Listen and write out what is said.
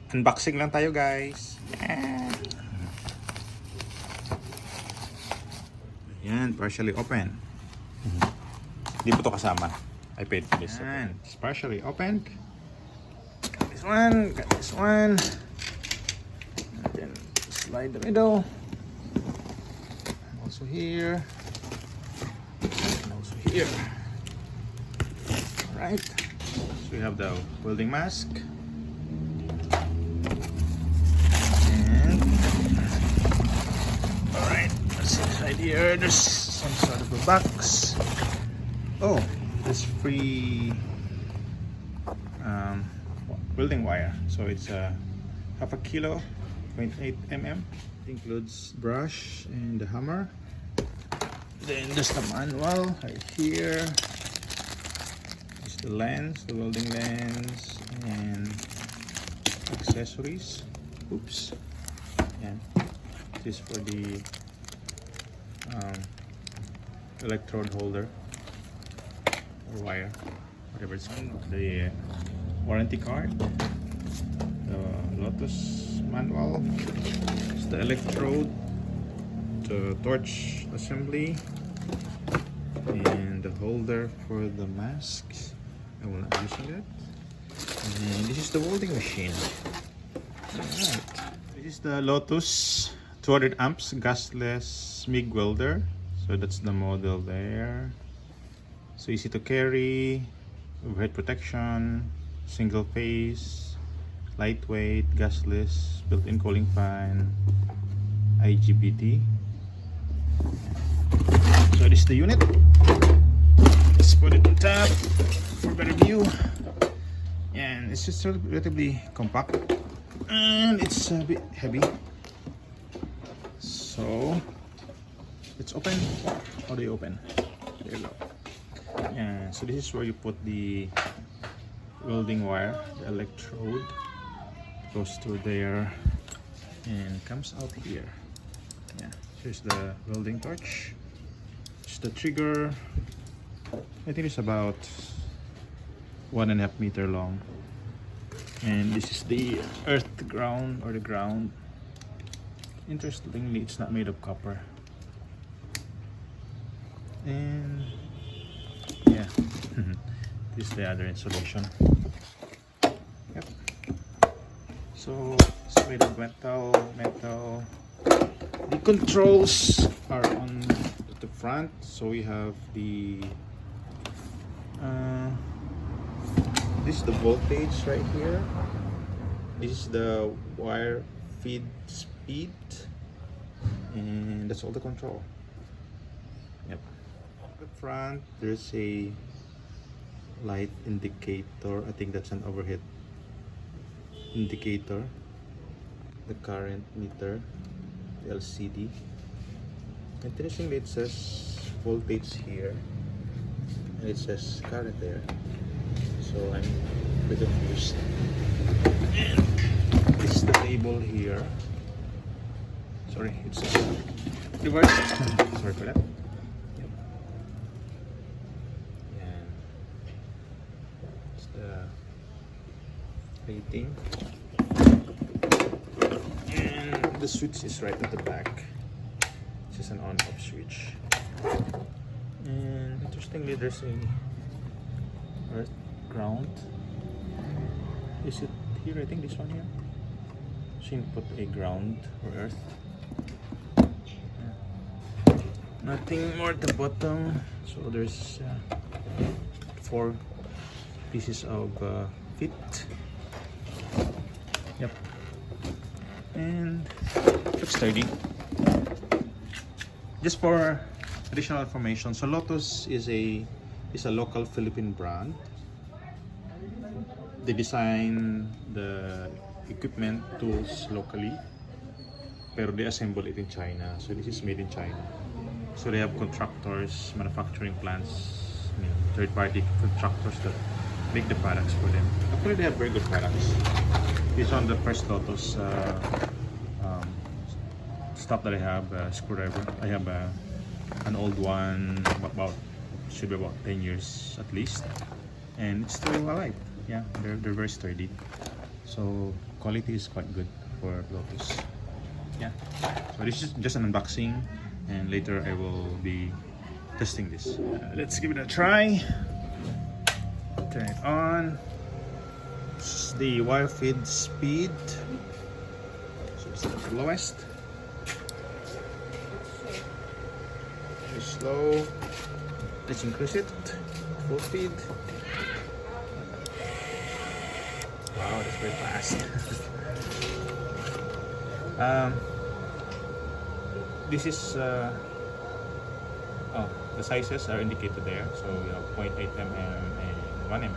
Unboxing lang tayo, guys. Yan, partially open. Hindi po to kasama. I paid for this. Yan, it's partially opened. Got this one, got this one. And then slide the middle. Also here. And also here. Alright. So we have the welding mask. And alright, what's inside here? There's some sort of a box. Oh, there's free welding wire. So it's half a kilo, 0.8 mm. It includes brush and the hammer. Then there's the manual right here. There's the lens, the welding lens, and accessories. Oops. And this is for the electrode holder or wire, whatever it's called. The warranty card, the Lotus manual, it's the electrode, the torch assembly, and the holder for the masks. I will not be using that. And this is the welding machine. Alright. This is the Lotus 200 amps gasless MIG welder. So that's the model there. So easy to carry, overhead protection, single phase, lightweight, gasless, built-in cooling fan, IGBT. So this is the unit. Let's put it on top for better view. And it's just relatively compact, and it's a bit heavy. So let's open. How do you open? There you go. Yeah, so this is where you put the welding wire, the electrode goes through there and comes out here. Yeah, here's the welding torch. It's the trigger. I think it's about 1.5 meter long. And this is the earth ground, or the ground. Interestingly, it's not made of copper. And yeah, this is the other insulation. Yep. So it's made of metal. The controls are on the front. So we have the this is the voltage right here. This is the wire feed speed, and that's all the control. Yep. At the front there's a light indicator. I think that's an overhead indicator. The current meter, the LCD. Interestingly, it says voltage here and it says current there. So I'm a bit confused. And this is the table here. Sorry, it's reverse. Sorry for that. Yep. And it's the rating. And the switch is right at the back. This is an on-off switch. And interestingly, there's a earth ground. Is it here? I think this one here. So you can put a ground or earth. Yeah. Nothing more at the bottom. So there's 4 pieces of feet. Yep. And looks sturdy. Just for additional information, so Lotus is a local Philippine brand. They design the equipment, tools locally, pero they assemble it in China. So this is made in China. So they have contractors, manufacturing plants, third-party contractors that make the products for them. Actually, they have very good products. This on the first Lotus stuff that I have, screwdriver. I have an old one, should be about 10 years at least, and it's still alive. Yeah, they're very sturdy. So quality is quite good for Lotus. Yeah, so this is just an unboxing, and later I will be testing this. Let's give it a try. Turn it on. This is the wire feed speed, so it's at the lowest. Very slow. Let's increase it. Full speed. Wow, that's very fast. This is the sizes are indicated there. So you have 0.8 mm and 1 mm.